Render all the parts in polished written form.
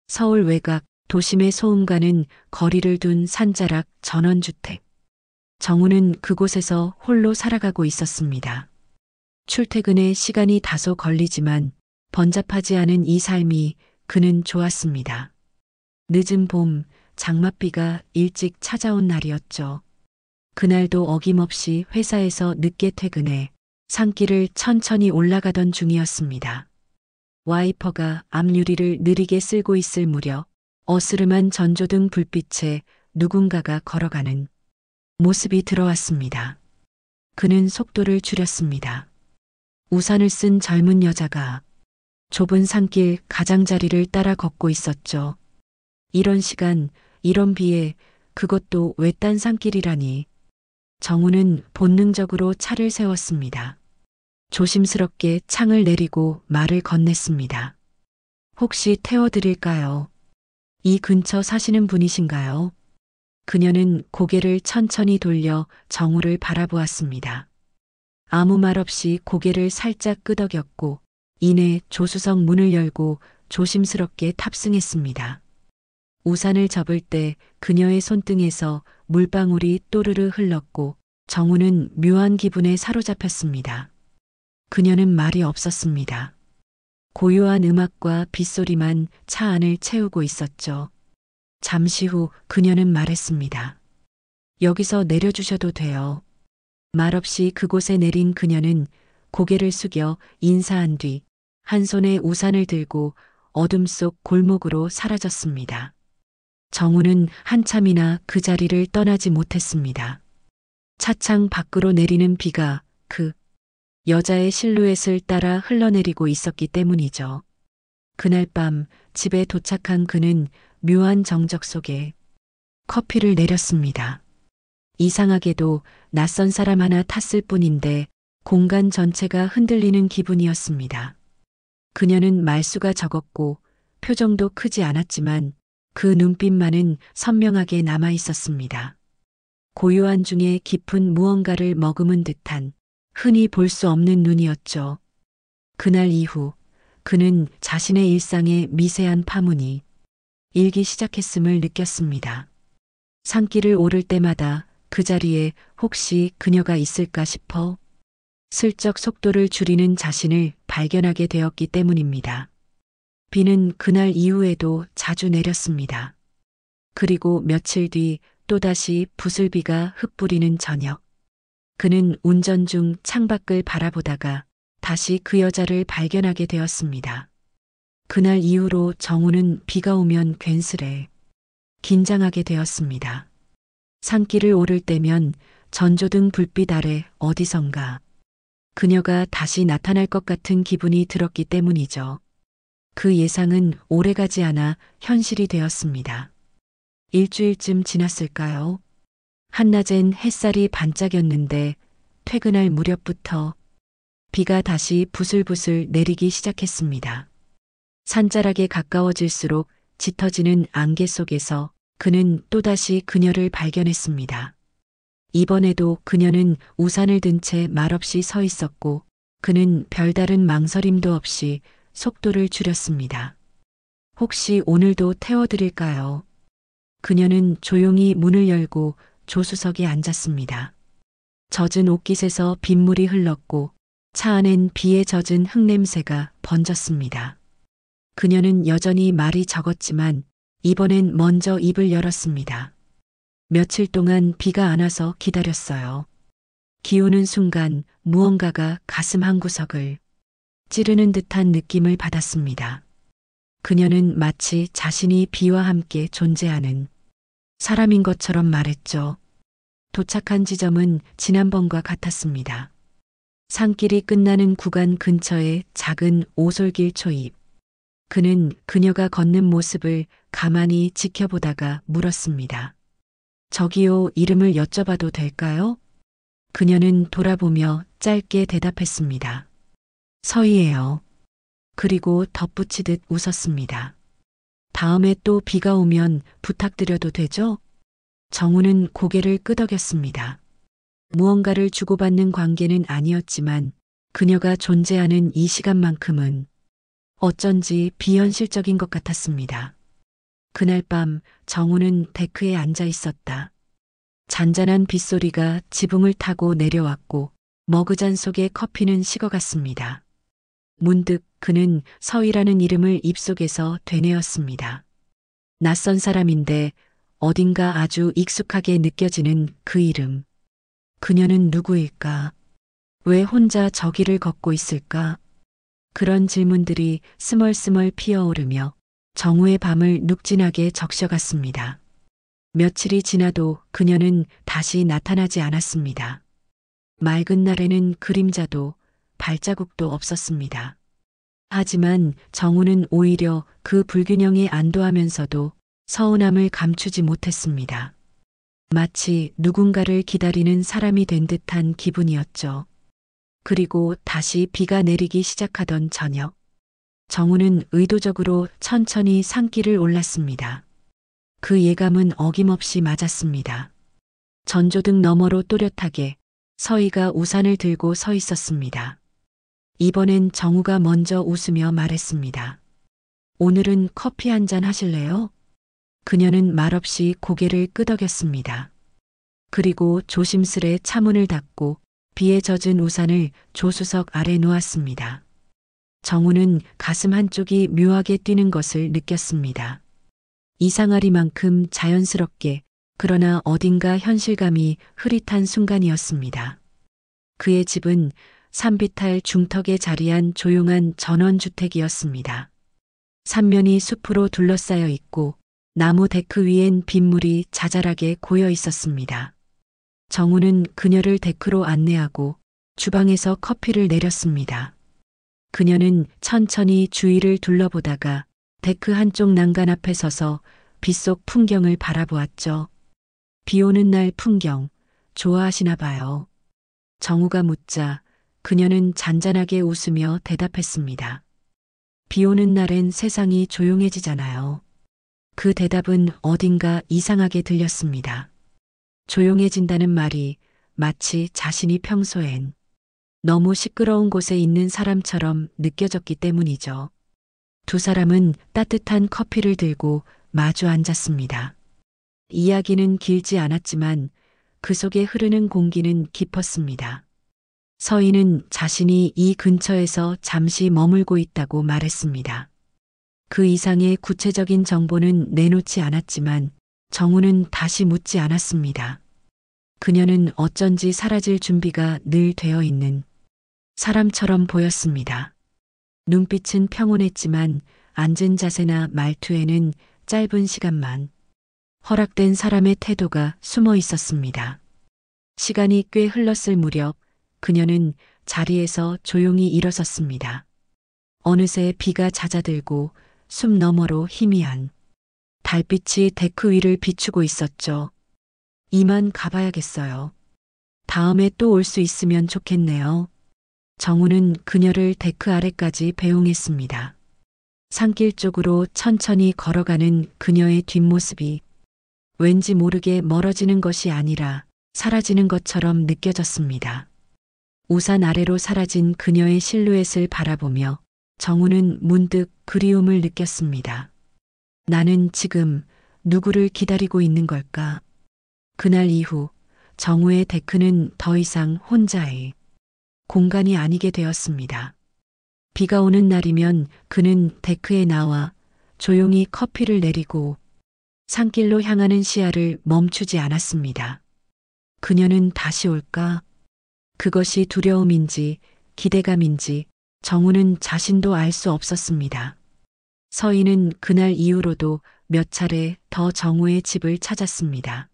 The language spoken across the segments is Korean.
서울 외곽 도심의 소음과는 거리를 둔 산자락 전원주택. 정우는 그곳에서 홀로 살아가고 있었습니다. 출퇴근에 시간이 다소 걸리지만 번잡하지 않은 이 삶이 그는 좋았습니다. 늦은 봄, 장맛비가 일찍 찾아온 날이었죠. 그날도 어김없이 회사에서 늦게 퇴근해 산길을 천천히 올라가던 중이었습니다. 와이퍼가 앞유리를 느리게 쓸고 있을 무렵 어스름한 전조등 불빛에 누군가가 걸어가는 모습이 들어왔습니다. 그는 속도를 줄였습니다. 우산을 쓴 젊은 여자가 좁은 산길 가장자리를 따라 걷고 있었죠. 이런 시간, 이런 비에 그것도 외딴 산길이라니. 정우는 본능적으로 차를 세웠습니다. 조심스럽게 창을 내리고 말을 건넸습니다. 혹시 태워드릴까요? 이 근처 사시는 분이신가요? 그녀는 고개를 천천히 돌려 정우를 바라보았습니다. 아무 말 없이 고개를 살짝 끄덕였고 이내 조수석 문을 열고 조심스럽게 탑승했습니다. 우산을 접을 때 그녀의 손등에서 물방울이 또르르 흘렀고 정우는 묘한 기분에 사로잡혔습니다. 그녀는 말이 없었습니다. 고요한 음악과 빗소리만 차 안을 채우고 있었죠. 잠시 후 그녀는 말했습니다. 여기서 내려주셔도 돼요. 말없이 그곳에 내린 그녀는 고개를 숙여 인사한 뒤 한 손에 우산을 들고 어둠 속 골목으로 사라졌습니다. 정우는 한참이나 그 자리를 떠나지 못했습니다. 차창 밖으로 내리는 비가 그 여자의 실루엣을 따라 흘러내리고 있었기 때문이죠. 그날 밤 집에 도착한 그는 묘한 정적 속에 커피를 내렸습니다. 이상하게도 낯선 사람 하나 탔을 뿐인데 공간 전체가 흔들리는 기분이었습니다. 그녀는 말수가 적었고 표정도 크지 않았지만 그 눈빛만은 선명하게 남아 있었습니다. 고요한 중에 깊은 무언가를 머금은 듯한 흔히 볼 수 없는 눈이었죠. 그날 이후 그는 자신의 일상의 미세한 파문이 일기 시작했음을 느꼈습니다. 산길을 오를 때마다 그 자리에 혹시 그녀가 있을까 싶어 슬쩍 속도를 줄이는 자신을 발견하게 되었기 때문입니다. 비는 그날 이후에도 자주 내렸습니다. 그리고 며칠 뒤 또다시 부슬비가 흩뿌리는 저녁. 그는 운전 중 창밖을 바라보다가 다시 그 여자를 발견하게 되었습니다. 그날 이후로 정우는 비가 오면 괜스레 긴장하게 되었습니다. 산길을 오를 때면 전조등 불빛 아래 어디선가 그녀가 다시 나타날 것 같은 기분이 들었기 때문이죠. 그 예상은 오래가지 않아 현실이 되었습니다. 일주일쯤 지났을까요? 한낮엔 햇살이 반짝였는데 퇴근할 무렵부터 비가 다시 부슬부슬 내리기 시작했습니다. 산자락에 가까워질수록 짙어지는 안개 속에서 그는 또다시 그녀를 발견했습니다. 이번에도 그녀는 우산을 든 채 말없이 서 있었고 그는 별다른 망설임도 없이 속도를 줄였습니다. 혹시 오늘도 태워드릴까요? 그녀는 조용히 문을 열고 조수석에 앉았습니다. 젖은 옷깃에서 빗물이 흘렀고 차 안엔 비에 젖은 흙냄새가 번졌습니다. 그녀는 여전히 말이 적었지만 이번엔 먼저 입을 열었습니다. 며칠 동안 비가 안 와서 기다렸어요. 기우는 순간 무언가가 가슴 한구석을 찌르는 듯한 느낌을 받았습니다. 그녀는 마치 자신이 비와 함께 존재하는 사람인 것처럼 말했죠. 도착한 지점은 지난번과 같았습니다. 산길이 끝나는 구간 근처의 작은 오솔길 초입. 그는 그녀가 걷는 모습을 가만히 지켜보다가 물었습니다. 저기요, 이름을 여쭤봐도 될까요? 그녀는 돌아보며 짧게 대답했습니다. 서희예요. 그리고 덧붙이듯 웃었습니다. 다음에 또 비가 오면 부탁드려도 되죠? 정우는 고개를 끄덕였습니다. 무언가를 주고받는 관계는 아니었지만 그녀가 존재하는 이 시간만큼은 어쩐지 비현실적인 것 같았습니다. 그날 밤 정우는 데크에 앉아 있었다. 잔잔한 빗소리가 지붕을 타고 내려왔고 머그잔 속의 커피는 식어갔습니다. 문득 그는 서희라는 이름을 입속에서 되뇌었습니다. 낯선 사람인데 어딘가 아주 익숙하게 느껴지는 그 이름. 그녀는 누구일까? 왜 혼자 저 길을 걷고 있을까? 그런 질문들이 스멀스멀 피어오르며 정우의 밤을 눅진하게 적셔갔습니다. 며칠이 지나도 그녀는 다시 나타나지 않았습니다. 맑은 날에는 그림자도 발자국도 없었습니다. 하지만 정우는 오히려 그 불균형에 안도하면서도 서운함을 감추지 못했습니다. 마치 누군가를 기다리는 사람이 된 듯한 기분이었죠. 그리고 다시 비가 내리기 시작하던 저녁, 정우는 의도적으로 천천히 산길을 올랐습니다. 그 예감은 어김없이 맞았습니다. 전조등 너머로 또렷하게 서희가 우산을 들고 서 있었습니다. 이번엔 정우가 먼저 웃으며 말했습니다. 오늘은 커피 한 잔 하실래요? 그녀는 말없이 고개를 끄덕였습니다. 그리고 조심스레 차문을 닫고 비에 젖은 우산을 조수석 아래 놓았습니다. 정우는 가슴 한쪽이 묘하게 뛰는 것을 느꼈습니다. 이상하리만큼 자연스럽게 그러나 어딘가 현실감이 흐릿한 순간이었습니다. 그의 집은 산비탈 중턱에 자리한 조용한 전원주택이었습니다. 삼면이 숲으로 둘러싸여 있고 나무 데크 위엔 빗물이 자잘하게 고여 있었습니다. 정우는 그녀를 데크로 안내하고 주방에서 커피를 내렸습니다. 그녀는 천천히 주위를 둘러보다가 데크 한쪽 난간 앞에 서서 빗속 풍경을 바라보았죠. 비 오는 날 풍경 좋아하시나 봐요. 정우가 묻자 그녀는 잔잔하게 웃으며 대답했습니다. 비 오는 날엔 세상이 조용해지잖아요. 그 대답은 어딘가 이상하게 들렸습니다. 조용해진다는 말이 마치 자신이 평소엔 너무 시끄러운 곳에 있는 사람처럼 느껴졌기 때문이죠. 두 사람은 따뜻한 커피를 들고 마주 앉았습니다. 이야기는 길지 않았지만 그 속에 흐르는 공기는 깊었습니다. 서희는 자신이 이 근처에서 잠시 머물고 있다고 말했습니다. 그 이상의 구체적인 정보는 내놓지 않았지만 정우는 다시 묻지 않았습니다. 그녀는 어쩐지 사라질 준비가 늘 되어 있는 사람처럼 보였습니다. 눈빛은 평온했지만 앉은 자세나 말투에는 짧은 시간만 허락된 사람의 태도가 숨어 있었습니다. 시간이 꽤 흘렀을 무렵 그녀는 자리에서 조용히 일어섰습니다. 어느새 비가 잦아들고 숲 너머로 희미한 달빛이 데크 위를 비추고 있었죠. 이만 가봐야겠어요. 다음에 또 올 수 있으면 좋겠네요. 정우는 그녀를 데크 아래까지 배웅했습니다. 산길 쪽으로 천천히 걸어가는 그녀의 뒷모습이 왠지 모르게 멀어지는 것이 아니라 사라지는 것처럼 느껴졌습니다. 우산 아래로 사라진 그녀의 실루엣을 바라보며 정우는 문득 그리움을 느꼈습니다. 나는 지금 누구를 기다리고 있는 걸까? 그날 이후 정우의 데크는 더 이상 혼자의 공간이 아니게 되었습니다. 비가 오는 날이면 그는 데크에 나와 조용히 커피를 내리고 산길로 향하는 시야를 멈추지 않았습니다. 그녀는 다시 올까? 그것이 두려움인지 기대감인지 정우는 자신도 알 수 없었습니다. 서희는 그날 이후로도 몇 차례 더 정우의 집을 찾았습니다.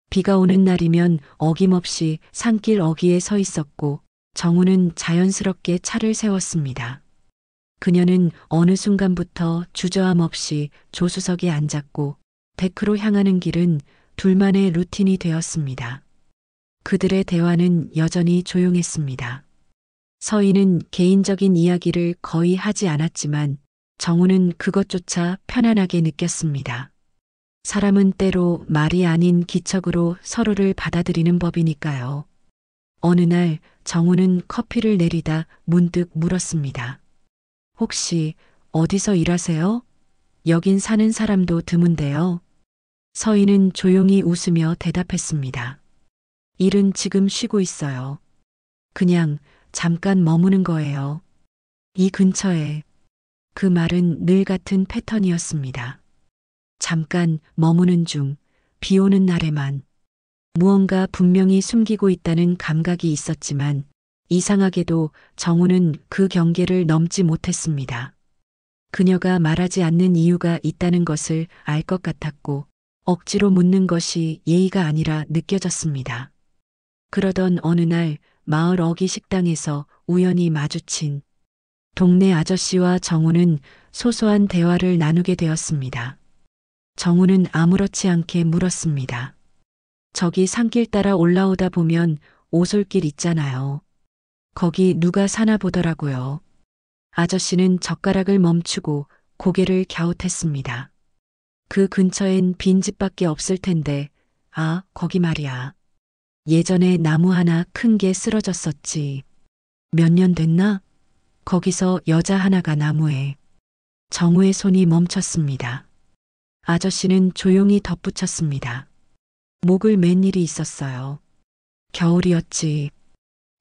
비가 오는 날이면 어김없이 산길 어귀에 서 있었고 정우는 자연스럽게 차를 세웠습니다. 그녀는 어느 순간부터 주저함 없이 조수석에 앉았고 데크로 향하는 길은 둘만의 루틴이 되었습니다. 그들의 대화는 여전히 조용했습니다. 서희는 개인적인 이야기를 거의 하지 않았지만 정우는 그것조차 편안하게 느꼈습니다. 사람은 때로 말이 아닌 기척으로 서로를 받아들이는 법이니까요. 어느 날 정우는 커피를 내리다 문득 물었습니다. 혹시 어디서 일하세요? 여긴 사는 사람도 드문데요. 서희는 조용히 웃으며 대답했습니다. 일은 지금 쉬고 있어요. 그냥 잠깐 머무는 거예요. 이 근처에. 그 말은 늘 같은 패턴이었습니다. 잠깐 머무는 중, 비 오는 날에만. 무언가 분명히 숨기고 있다는 감각이 있었지만 이상하게도 정우는 그 경계를 넘지 못했습니다. 그녀가 말하지 않는 이유가 있다는 것을 알 것 같았고 억지로 묻는 것이 예의가 아니라 느껴졌습니다. 그러던 어느 날 마을 어기 식당에서 우연히 마주친 동네 아저씨와 정우는 소소한 대화를 나누게 되었습니다. 정우는 아무렇지 않게 물었습니다. 저기 산길 따라 올라오다 보면 오솔길 있잖아요. 거기 누가 사나 보더라고요. 아저씨는 젓가락을 멈추고 고개를 갸웃했습니다. 그 근처엔 빈집밖에 없을 텐데, 아, 거기 말이야. 예전에 나무 하나 큰 게 쓰러졌었지. 몇 년 됐나? 거기서 여자 하나가 나무에. 정우의 손이 멈췄습니다. 아저씨는 조용히 덧붙였습니다. 목을 맨 일이 있었어요. 겨울이었지.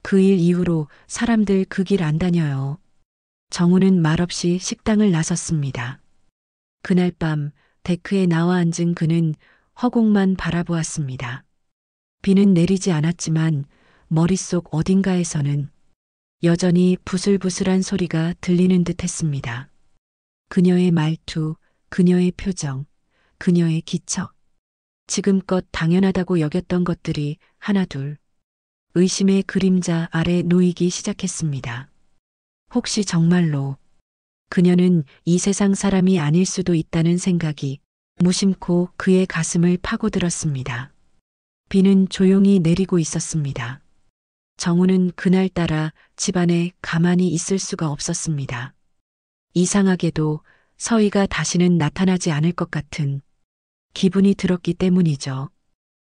그 일 이후로 사람들 그 길 안 다녀요. 정우는 말없이 식당을 나섰습니다. 그날 밤 데크에 나와 앉은 그는 허공만 바라보았습니다. 비는 내리지 않았지만 머릿속 어딘가에서는 여전히 부슬부슬한 소리가 들리는 듯 했습니다. 그녀의 말투, 그녀의 표정, 그녀의 기척. 지금껏 당연하다고 여겼던 것들이 하나둘 의심의 그림자 아래 놓이기 시작했습니다. 혹시 정말로 그녀는 이 세상 사람이 아닐 수도 있다는 생각이 무심코 그의 가슴을 파고들었습니다. 비는 조용히 내리고 있었습니다. 정우는 그날따라 집안에 가만히 있을 수가 없었습니다. 이상하게도 서희가 다시는 나타나지 않을 것 같은 기분이 들었기 때문이죠.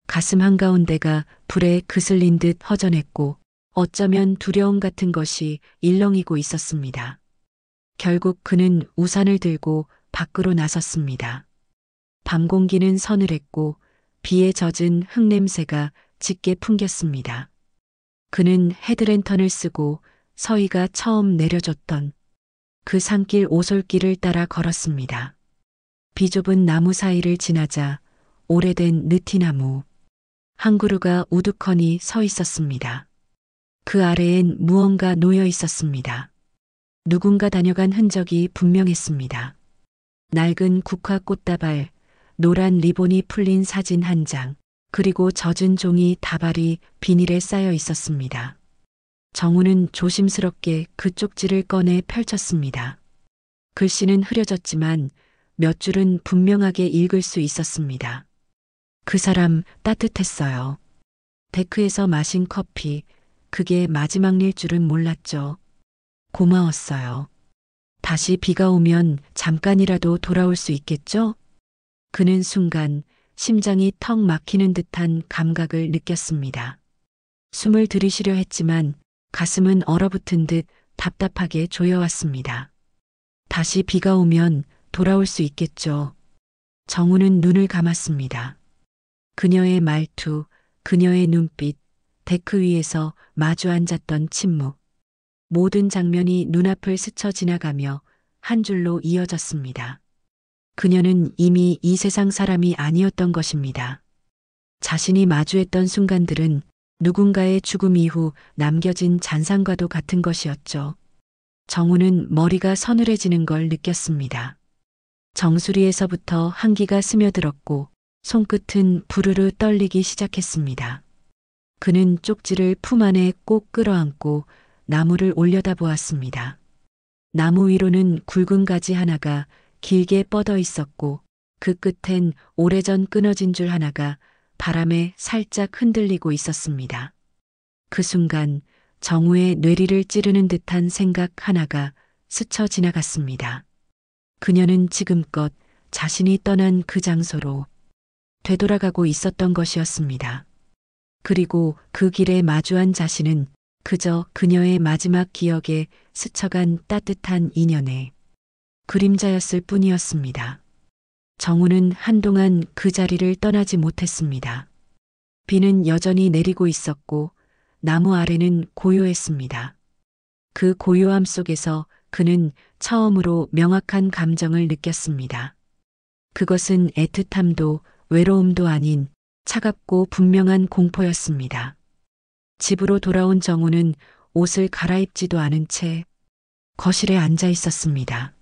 가슴 한가운데가 불에 그슬린 듯 허전했고 어쩌면 두려움 같은 것이 일렁이고 있었습니다. 결국 그는 우산을 들고 밖으로 나섰습니다. 밤 공기는 서늘했고 비에 젖은 흙냄새가 짙게 풍겼습니다. 그는 헤드랜턴을 쓰고 서희가 처음 내려줬던 그 산길 오솔길을 따라 걸었습니다. 비좁은 나무 사이를 지나자 오래된 느티나무 한 그루가 우두커니 서 있었습니다. 그 아래엔 무언가 놓여 있었습니다. 누군가 다녀간 흔적이 분명했습니다. 낡은 국화 꽃다발, 노란 리본이 풀린 사진 한 장, 그리고 젖은 종이 다발이 비닐에 쌓여 있었습니다. 정우는 조심스럽게 그 쪽지를 꺼내 펼쳤습니다. 글씨는 흐려졌지만 몇 줄은 분명하게 읽을 수 있었습니다. 그 사람 따뜻했어요. 데크에서 마신 커피, 그게 마지막 일 줄은 몰랐죠. 고마웠어요. 다시 비가 오면 잠깐이라도 돌아올 수 있겠죠? 그는 순간 심장이 턱 막히는 듯한 감각을 느꼈습니다. 숨을 들이쉬려 했지만 가슴은 얼어붙은 듯 답답하게 조여왔습니다. 다시 비가 오면 돌아올 수 있겠죠. 정우는 눈을 감았습니다. 그녀의 말투, 그녀의 눈빛, 데크 위에서 마주 앉았던 침묵. 모든 장면이 눈앞을 스쳐 지나가며 한 줄로 이어졌습니다. 그녀는 이미 이 세상 사람이 아니었던 것입니다. 자신이 마주했던 순간들은 누군가의 죽음 이후 남겨진 잔상과도 같은 것이었죠. 정우는 머리가 서늘해지는 걸 느꼈습니다. 정수리에서부터 한기가 스며들었고 손끝은 부르르 떨리기 시작했습니다. 그는 쪽지를 품 안에 꼭 끌어안고 나무를 올려다보았습니다. 나무 위로는 굵은 가지 하나가 길게 뻗어 있었고 그 끝엔 오래전 끊어진 줄 하나가 바람에 살짝 흔들리고 있었습니다. 그 순간 정우의 뇌리를 찌르는 듯한 생각 하나가 스쳐 지나갔습니다. 그녀는 지금껏 자신이 떠난 그 장소로 되돌아가고 있었던 것이었습니다. 그리고 그 길에 마주한 자신은 그저 그녀의 마지막 기억에 스쳐간 따뜻한 인연에 그림자였을 뿐이었습니다. 정우는 한동안 그 자리를 떠나지 못했습니다. 비는 여전히 내리고 있었고 나무 아래는 고요했습니다. 그 고요함 속에서 그는 처음으로 명확한 감정을 느꼈습니다. 그것은 애틋함도 외로움도 아닌 차갑고 분명한 공포였습니다. 집으로 돌아온 정우는 옷을 갈아입지도 않은 채 거실에 앉아 있었습니다.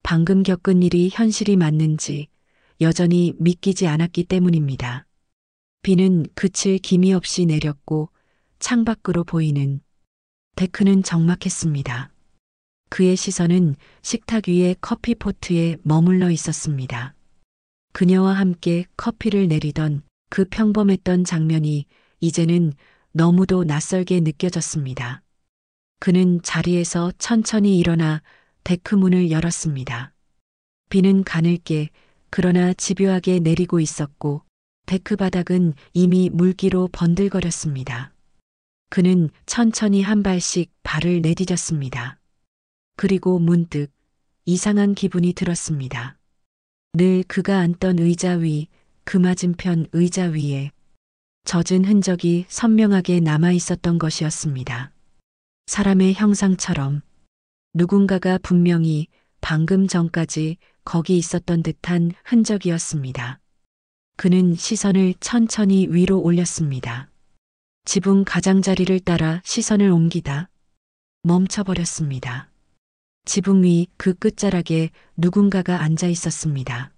방금 겪은 일이 현실이 맞는지 여전히 믿기지 않았기 때문입니다. 비는 그칠 기미 없이 내렸고 창밖으로 보이는 데크는 적막했습니다. 그의 시선은 식탁 위의 커피포트에 머물러 있었습니다. 그녀와 함께 커피를 내리던 그 평범했던 장면이 이제는 너무도 낯설게 느껴졌습니다. 그는 자리에서 천천히 일어나 데크 문을 열었습니다. 비는 가늘게 그러나 집요하게 내리고 있었고 데크 바닥은 이미 물기로 번들거렸습니다. 그는 천천히 한 발씩 발을 내디뎠습니다. 그리고 문득 이상한 기분이 들었습니다. 늘 그가 앉던 의자 위, 그 맞은편 의자 위에 젖은 흔적이 선명하게 남아 있었던 것이었습니다. 사람의 형상처럼 누군가가 분명히 방금 전까지 거기 있었던 듯한 흔적이었습니다. 그는 시선을 천천히 위로 올렸습니다. 지붕 가장자리를 따라 시선을 옮기다 멈춰버렸습니다. 지붕 위 그 끝자락에 누군가가 앉아 있었습니다.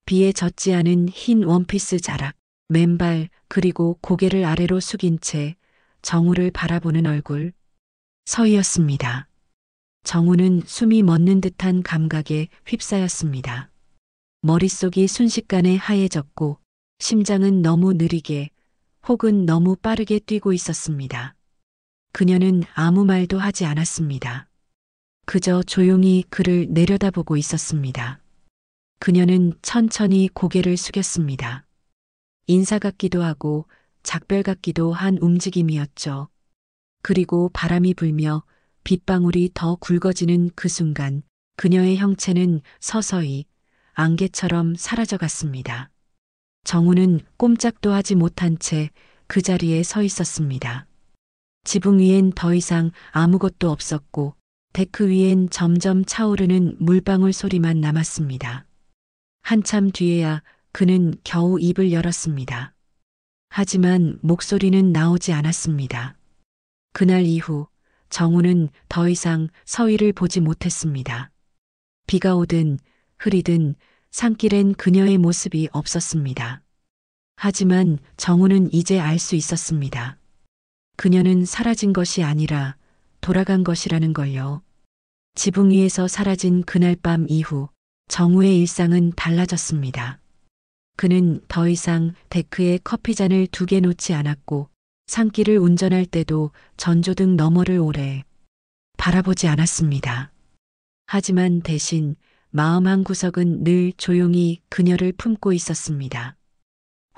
비에 젖지 않은 흰 원피스 자락, 맨발 그리고 고개를 아래로 숙인 채 정우를 바라보는 얼굴, 서희였습니다. 정우는 숨이 멎는 듯한 감각에 휩싸였습니다. 머릿속이 순식간에 하얘졌고 심장은 너무 느리게 혹은 너무 빠르게 뛰고 있었습니다. 그녀는 아무 말도 하지 않았습니다. 그저 조용히 그를 내려다보고 있었습니다. 그녀는 천천히 고개를 숙였습니다. 인사 같기도 하고 작별 같기도 한 움직임이었죠. 그리고 바람이 불며 빗방울이 더 굵어지는 그 순간 그녀의 형체는 서서히 안개처럼 사라져갔습니다. 정우는 꼼짝도 하지 못한 채 그 자리에 서 있었습니다. 지붕 위엔 더 이상 아무것도 없었고 데크 위엔 점점 차오르는 물방울 소리만 남았습니다. 한참 뒤에야 그는 겨우 입을 열었습니다. 하지만 목소리는 나오지 않았습니다. 그날 이후 정우는 더 이상 서희를 보지 못했습니다. 비가 오든 흐리든 산길엔 그녀의 모습이 없었습니다. 하지만 정우는 이제 알 수 있었습니다. 그녀는 사라진 것이 아니라 돌아간 것이라는 걸요. 지붕 위에서 사라진 그날 밤 이후 정우의 일상은 달라졌습니다. 그는 더 이상 데크에 커피잔을 2개 놓지 않았고 산길을 운전할 때도 전조등 너머를 오래 바라보지 않았습니다. 하지만 대신 마음 한 구석은 늘 조용히 그녀를 품고 있었습니다.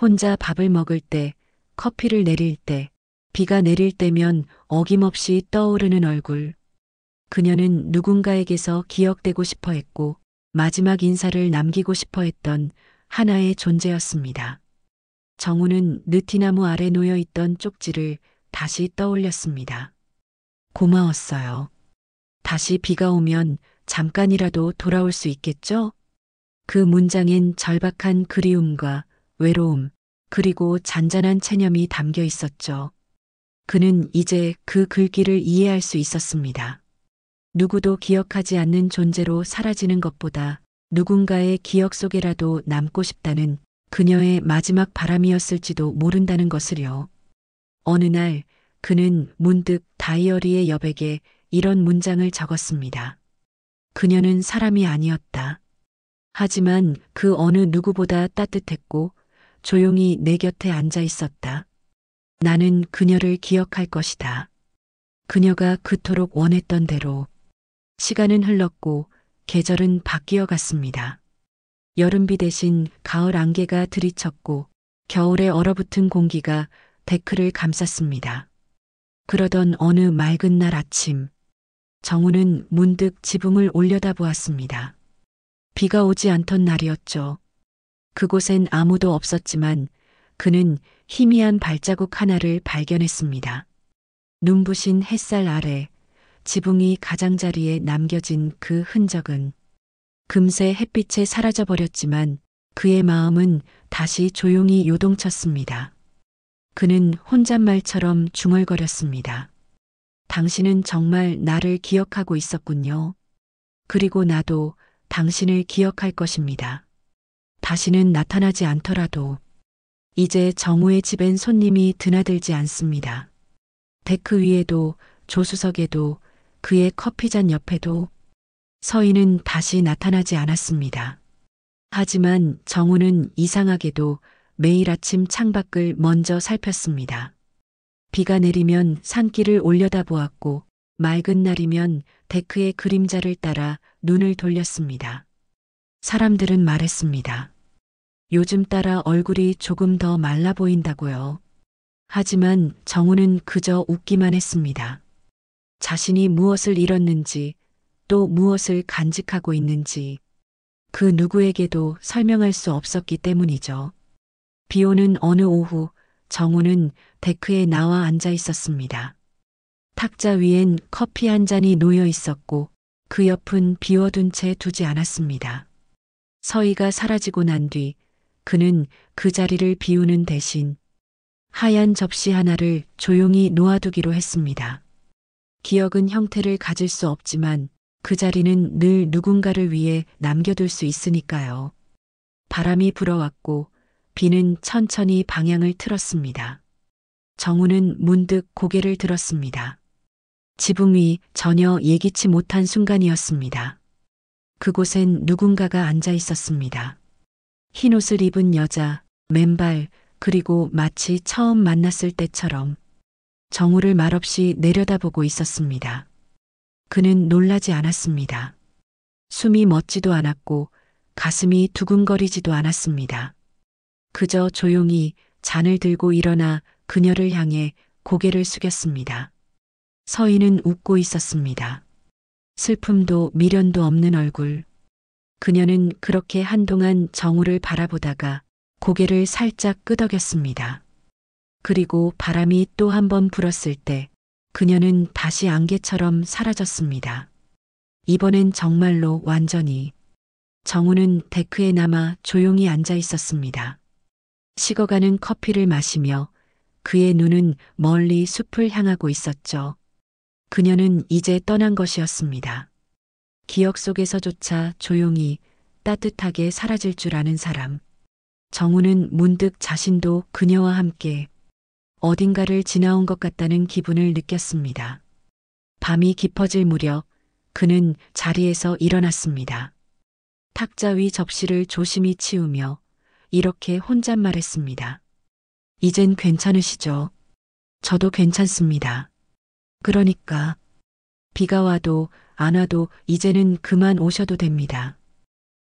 혼자 밥을 먹을 때, 커피를 내릴 때, 비가 내릴 때면 어김없이 떠오르는 얼굴. 그녀는 누군가에게서 기억되고 싶어 했고 마지막 인사를 남기고 싶어 했던 하나의 존재였습니다. 정우는 느티나무 아래 놓여 있던 쪽지를 다시 떠올렸습니다. 고마웠어요. 다시 비가 오면 잠깐이라도 돌아올 수 있겠죠? 그 문장엔 절박한 그리움과 외로움, 그리고 잔잔한 체념이 담겨 있었죠. 그는 이제 그 글귀를 이해할 수 있었습니다. 누구도 기억하지 않는 존재로 사라지는 것보다 누군가의 기억 속에라도 남고 싶다는 그녀의 마지막 바람이었을지도 모른다는 것을요. 어느 날 그는 문득 다이어리의 여백에 이런 문장을 적었습니다. 그녀는 사람이 아니었다. 하지만 그 어느 누구보다 따뜻했고 조용히 내 곁에 앉아 있었다. 나는 그녀를 기억할 것이다. 그녀가 그토록 원했던 대로. 시간은 흘렀고 계절은 바뀌어 갔습니다. 여름비 대신 가을 안개가 들이쳤고 겨울에 얼어붙은 공기가 데크를 감쌌습니다. 그러던 어느 맑은 날 아침 정우는 문득 지붕을 올려다보았습니다. 비가 오지 않던 날이었죠. 그곳엔 아무도 없었지만 그는 희미한 발자국 하나를 발견했습니다. 눈부신 햇살 아래 지붕이 가장자리에 남겨진 그 흔적은 금세 햇빛에 사라져버렸지만 그의 마음은 다시 조용히 요동쳤습니다. 그는 혼잣말처럼 중얼거렸습니다. 당신은 정말 나를 기억하고 있었군요. 그리고 나도 당신을 기억할 것입니다. 다시는 나타나지 않더라도 이제 정우의 집엔 손님이 드나들지 않습니다. 데크 위에도 조수석에도 그의 커피잔 옆에도 서인은 다시 나타나지 않았습니다. 하지만 정우는 이상하게도 매일 아침 창밖을 먼저 살폈습니다. 비가 내리면 산길을 올려다보았고 맑은 날이면 데크의 그림자를 따라 눈을 돌렸습니다. 사람들은 말했습니다. 요즘 따라 얼굴이 조금 더 말라 보인다고요. 하지만 정우는 그저 웃기만 했습니다. 자신이 무엇을 잃었는지 또 무엇을 간직하고 있는지 그 누구에게도 설명할 수 없었기 때문이죠. 비 오는 어느 오후 정우는 데크에 나와 앉아 있었습니다. 탁자 위엔 커피 한 잔이 놓여 있었고 그 옆은 비워둔 채 두지 않았습니다. 서희가 사라지고 난 뒤 그는 그 자리를 비우는 대신 하얀 접시 하나를 조용히 놓아두기로 했습니다. 기억은 형태를 가질 수 없지만 그 자리는 늘 누군가를 위해 남겨둘 수 있으니까요. 바람이 불어왔고 비는 천천히 방향을 틀었습니다. 정우는 문득 고개를 들었습니다. 지붕 위 전혀 예기치 못한 순간이었습니다. 그곳엔 누군가가 앉아 있었습니다. 흰 옷을 입은 여자, 맨발, 그리고 마치 처음 만났을 때처럼 정우를 말없이 내려다보고 있었습니다. 그는 놀라지 않았습니다. 숨이 멎지도 않았고 가슴이 두근거리지도 않았습니다. 그저 조용히 잔을 들고 일어나 그녀를 향해 고개를 숙였습니다. 서인은 웃고 있었습니다. 슬픔도 미련도 없는 얼굴. 그녀는 그렇게 한동안 정우를 바라보다가 고개를 살짝 끄덕였습니다. 그리고 바람이 또 한 번 불었을 때 그녀는 다시 안개처럼 사라졌습니다. 이번엔 정말로 완전히. 정우는 데크에 남아 조용히 앉아 있었습니다. 식어가는 커피를 마시며 그의 눈은 멀리 숲을 향하고 있었죠. 그녀는 이제 떠난 것이었습니다. 기억 속에서조차 조용히 따뜻하게 사라질 줄 아는 사람. 정우는 문득 자신도 그녀와 함께 어딘가를 지나온 것 같다는 기분을 느꼈습니다. 밤이 깊어질 무렵 그는 자리에서 일어났습니다. 탁자 위 접시를 조심히 치우며 이렇게 혼잣말했습니다. 이젠 괜찮으시죠? 저도 괜찮습니다. 그러니까 비가 와도 안 와도 이제는 그만 오셔도 됩니다.